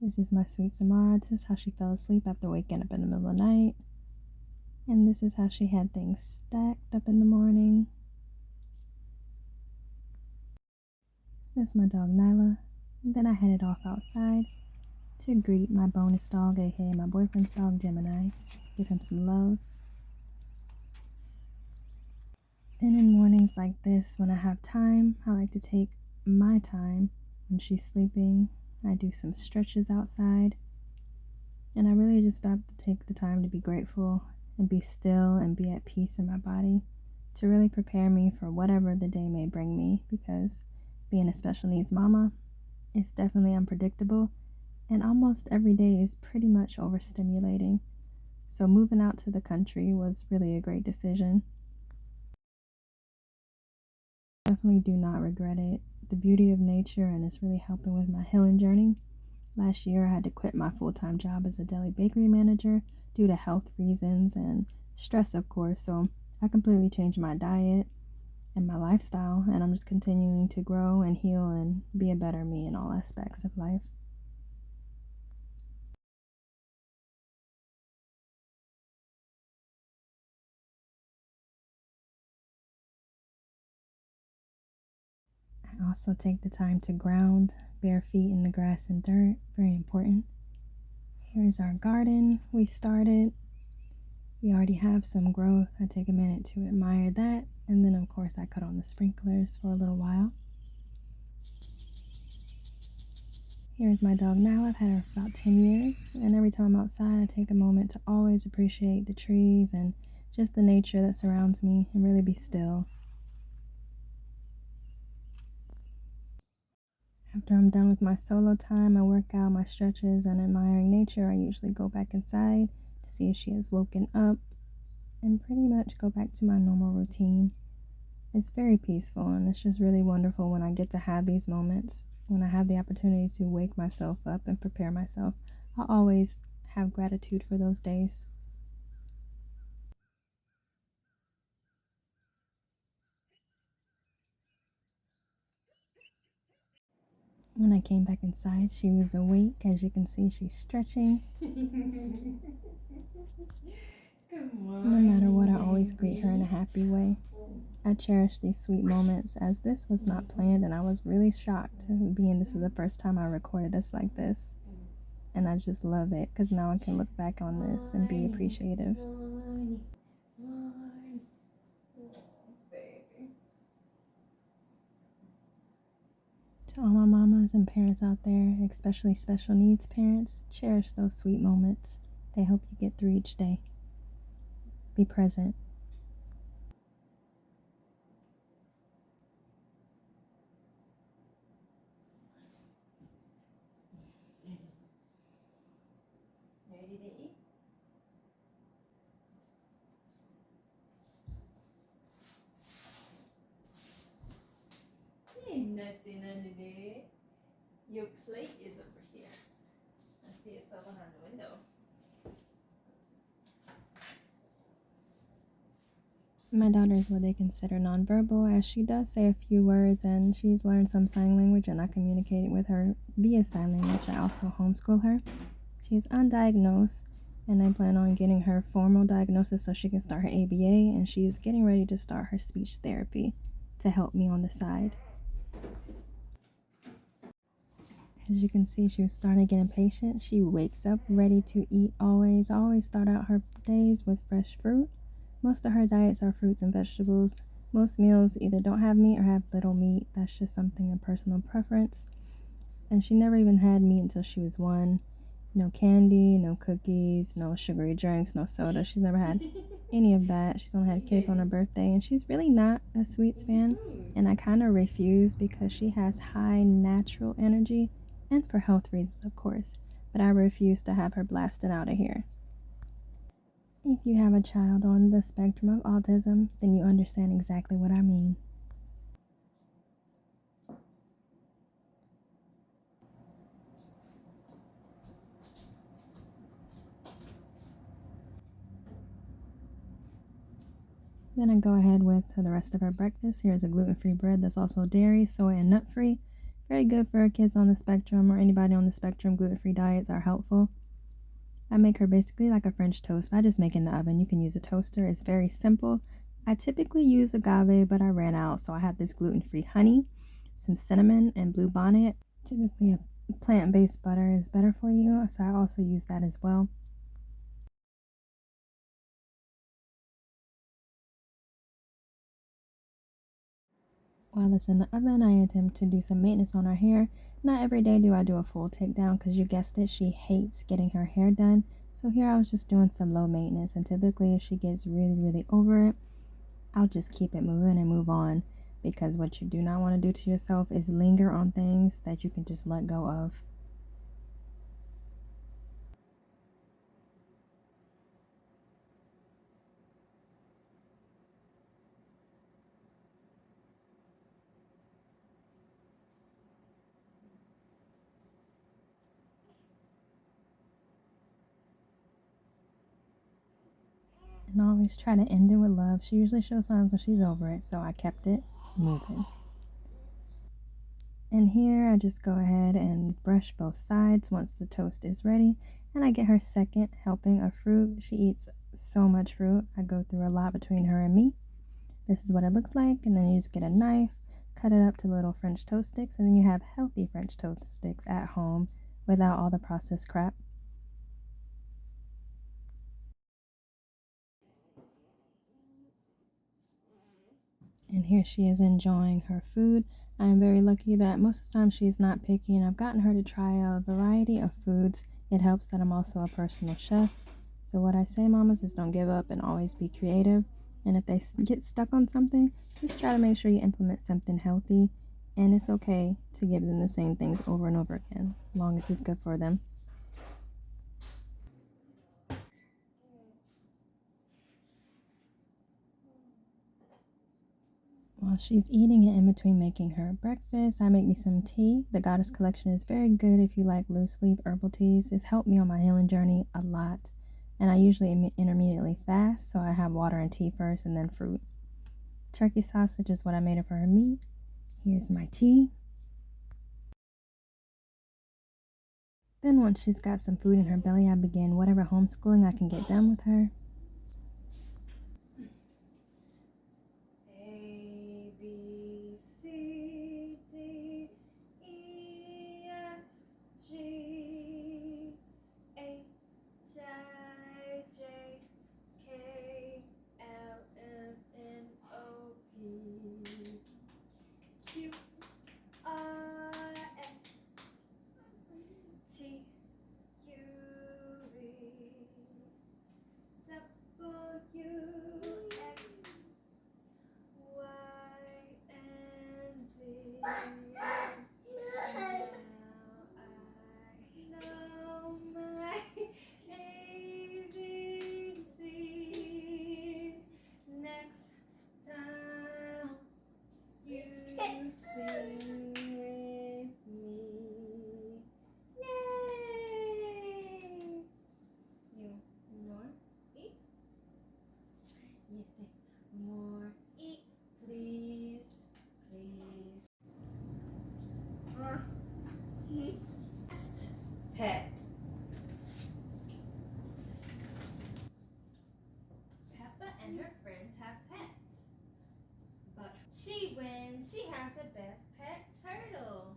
This is my sweet Samara. This is how she fell asleep after waking up in the middle of the night. And this is how she had things stacked up in the morning. That's my dog Nyla. And then I headed off outside to greet my bonus dog, aka my boyfriend's dog Gemini. Give him some love. Then in mornings like this, when I have time, I like to take my time when she's sleeping. I do some stretches outside. And I really just stop to take the time to be grateful and be still and be at peace in my body to really prepare me for whatever the day may bring me, because being a special needs mama is definitely unpredictable and almost every day is pretty much overstimulating. So moving out to the country was really a great decision. Definitely do not regret it. The beauty of nature, and it's really helping with my healing journey. Last year, I had to quit my full-time job as a deli bakery manager due to health reasons and stress, of course. So I completely changed my diet and my lifestyle, and I'm just continuing to grow and heal and be a better me in all aspects of life. I also take the time to ground, bare feet in the grass and dirt, very important. Here's our garden we started. We already have some growth. I take a minute to admire that, and then of course I cut on the sprinklers for a little while. Here's my dog Nyla. I've had her for about 10 years, and every time I'm outside I take a moment to always appreciate the trees and just the nature that surrounds me and really be still. After I'm done with my solo time, my workout, my stretches, and admiring nature, I usually go back inside to see if she has woken up and pretty much go back to my normal routine. It's very peaceful, and it's just really wonderful when I get to have these moments, when I have the opportunity to wake myself up and prepare myself. I always have gratitude for those days. When I came back inside, she was awake. As you can see, she's stretching. No matter what, I always greet her in a happy way. I cherish these sweet moments, as this was not planned, and I was really shocked, being this is the first time I recorded this like this. And I just love it, because now I can look back on this and be appreciative. To all my mamas and parents out there, especially special needs parents, cherish those sweet moments. They help you get through each day. Be present. Ain't nothing under there. Your plate is over here. I see it fell behind the window. My daughter is what they consider nonverbal, as she does say a few words, and she's learned some sign language, and I communicate with her via sign language. I also homeschool her. She's undiagnosed, and I plan on getting her formal diagnosis so she can start her ABA, and she is getting ready to start her speech therapy to help me on the side. As you can see, she was starting to get impatient. She wakes up ready to eat always. I always start out her days with fresh fruit. Most of her diets are fruits and vegetables. Most meals either don't have meat or have little meat. That's just something of personal preference. And she never even had meat until she was 1. No candy, no cookies, no sugary drinks, no soda. She's never had any of that. She's only had cake on her birthday, and she's really not a sweets fan. And I kind of refuse because she has high natural energy, and for health reasons, of course. But I refuse to have her blasted out of here. If you have a child on the spectrum of autism, then you understand exactly what I mean. Then I go ahead with the rest of our breakfast. Here's a gluten-free bread that's also dairy, soy, and nut-free. Very good for kids on the spectrum or anybody on the spectrum. Gluten-free diets are helpful. I make her basically like a French toast. I just make it in the oven. You can use a toaster. It's very simple. I typically use agave, but I ran out, so I have this gluten-free honey, some cinnamon, and blue bonnet. Typically, a plant-based butter is better for you, so I also use that as well. While it's in the oven, I attempt to do some maintenance on her hair. Not every day do I do a full takedown because you guessed it, she hates getting her hair done. So here I was just doing some low maintenance, and typically if she gets really over it, I'll just keep it moving and move on, because what you do not want to do to yourself is linger on things that you can just let go of. And always try to end it with love. She usually shows signs when she's over it, so I kept it moving. And here I just go ahead and brush both sides once the toast is ready, and I get her second helping of fruit. She eats so much fruit. I go through a lot between her and me. This is what it looks like, and then you just get a knife, cut it up to little French toast sticks, and then you have healthy French toast sticks at home without all the processed crap. And here she is enjoying her food. I am very lucky that most of the time she's not picky, and I've gotten her to try a variety of foods. It helps that I'm also a personal chef. So what I say, mamas, is don't give up and always be creative. And if they get stuck on something, just try to make sure you implement something healthy. And it's okay to give them the same things over and over again, as long as it's good for them. While she's eating it in between making her breakfast, I make me some tea. The Goddess Collection is very good if you like loose leaf herbal teas. It's helped me on my healing journey a lot. And I usually intermittently fast, so I have water and tea first and then fruit. Turkey sausage is what I made her for her meat. Here's my tea. Then once she's got some food in her belly, I begin whatever homeschooling I can get done with her. A, B, C, D, E, F, G, H, I, J, K, L, M, N, O, P, Q, R, S, T, U, V, W, X, Y, and Z. Now I know my ABCs. Next time you sing with me. Yay! You more eat? Yes, say more eat, please. Please. Best pet. Peppa and her friends have pets. But she wins. She has the best pet turtle.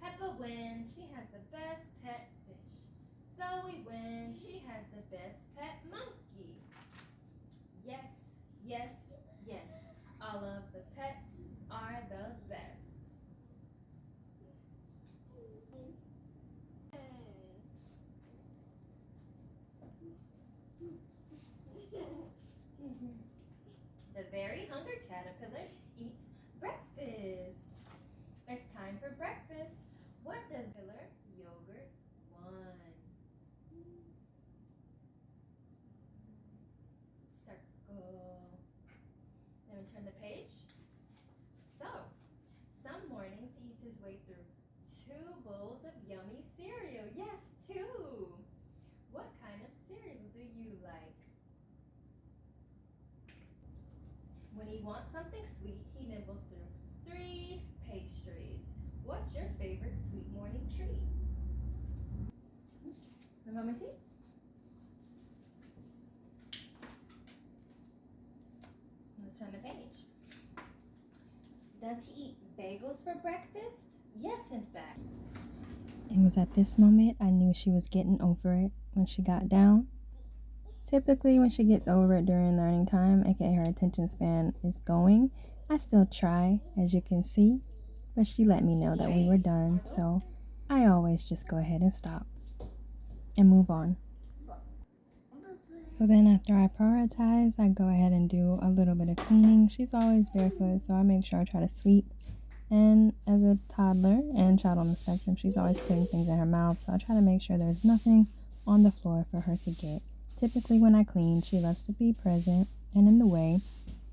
Peppa wins. She has the best pet fish. Zoe wins. She has the best pet monkey. Yes, yes, yes. All of the pets are the best. The very hungry caterpillar eats breakfast. It's time for breakfast. What does caterpillar yogurt want? Circle. Then we turn the page. So, some mornings he eats his way through 2 bowls of yummy cereal. Yes, 2. What kind of cereal do you like? When he wants something sweet, he nibbles through 3 pages. pastries. What's your favorite sweet morning treat? Let mommy see. Let's turn the page. Does he eat bagels for breakfast? Yes, in fact. It was at this moment I knew she was getting over it when she got down. Typically, when she gets over it during learning time, aka her attention span is going, I still try, as you can see, but she let me know that we were done, so I always just go ahead and stop and move on. So then after I prioritize, I go ahead and do a little bit of cleaning. She's always barefoot, so I make sure I try to sweep. And as a toddler and child on the spectrum, she's always putting things in her mouth, so I try to make sure there's nothing on the floor for her to get. Typically when I clean, she loves to be present and in the way,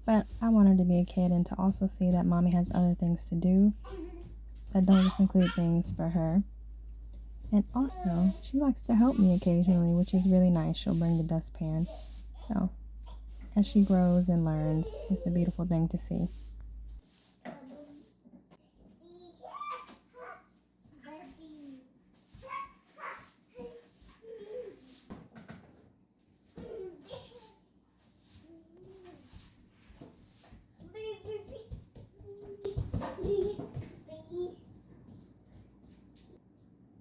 but I want her to be a kid and to also see that mommy has other things to do that don't just include things for her. And also, she likes to help me occasionally, which is really nice. She'll bring the dustpan. So, as she grows and learns, it's a beautiful thing to see.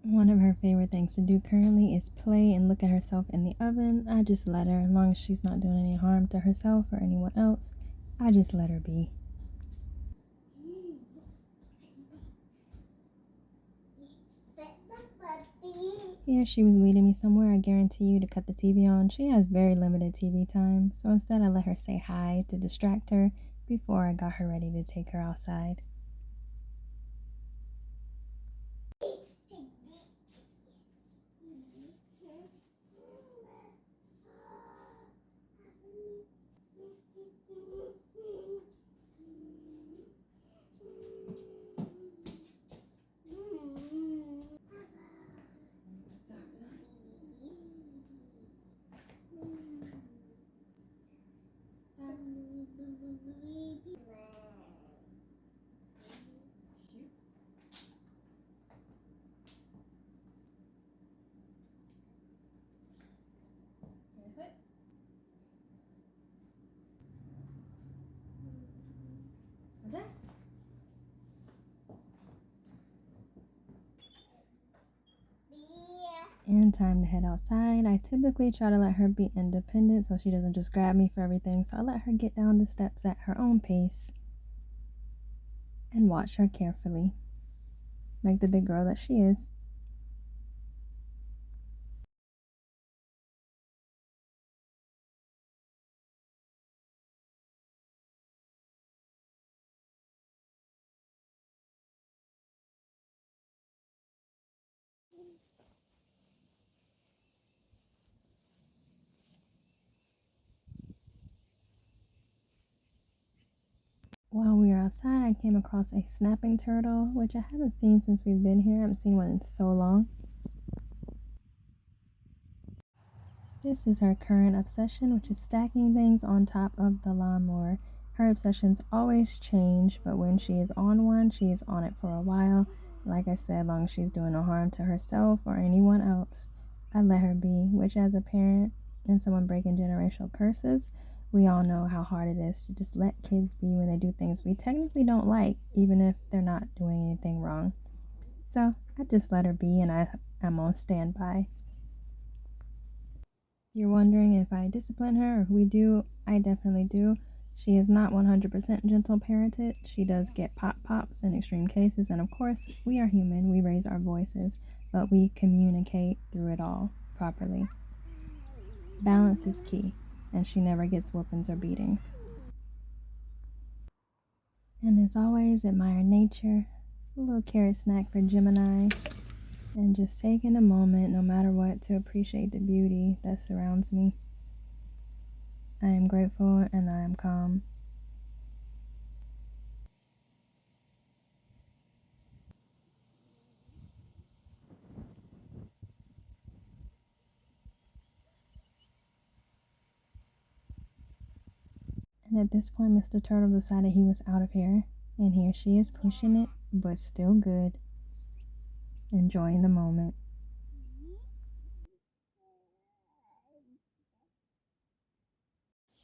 One of her favorite things to do currently is play and look at herself in the oven. I just let her, as long as she's not doing any harm to herself or anyone else, I just let her be. Here she was leading me somewhere, I guarantee you, to cut the TV on. She has very limited TV time, so instead I let her say hi to distract her before I got her ready to take her outside. And time to head outside. I typically try to let her be independent so she doesn't just grab me for everything. So I let her get down the steps at her own pace and watch her carefully, like the big girl that she is. While we were outside, I came across a snapping turtle, which I haven't seen since we've been here. I haven't seen one in so long. This is her current obsession, which is stacking things on top of the lawnmower. Her obsessions always change, but when she is on one, she is on it for a while. Like I said, as long as she's doing no harm to herself or anyone else, I let her be, which as a parent and someone breaking generational curses, we all know how hard it is to just let kids be when they do things we technically don't like, even if they're not doing anything wrong. So I just let her be, and I'm on standby. You're wondering if I discipline her or if we do. I definitely do. She is not 100% gentle parented. She does get pops in extreme cases, and of course, we are human. We raise our voices, but we communicate through it all properly. Balance is key, and she never gets whoopings or beatings. And as always, admire nature. A little carrot snack for Gemini. And just taking a moment, no matter what, to appreciate the beauty that surrounds me. I am grateful and I am calm. And at this point, Mr. Turtle decided he was out of here. And here she is pushing it but still good, enjoying the moment.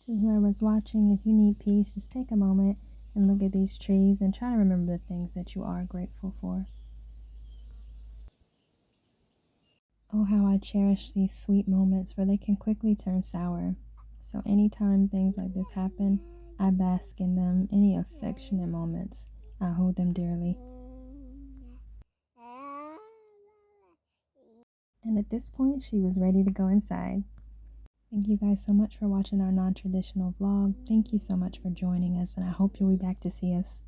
To whoever's watching, if you need peace, just take a moment and look at these trees and try to remember the things that you are grateful for. Oh, how I cherish these sweet moments, for they can quickly turn sour. So anytime things like this happen, I bask in them. Any affectionate moments, I hold them dearly. And at this point, she was ready to go inside. Thank you guys so much for watching our non-traditional vlog. Thank you so much for joining us, and I hope you'll be back to see us.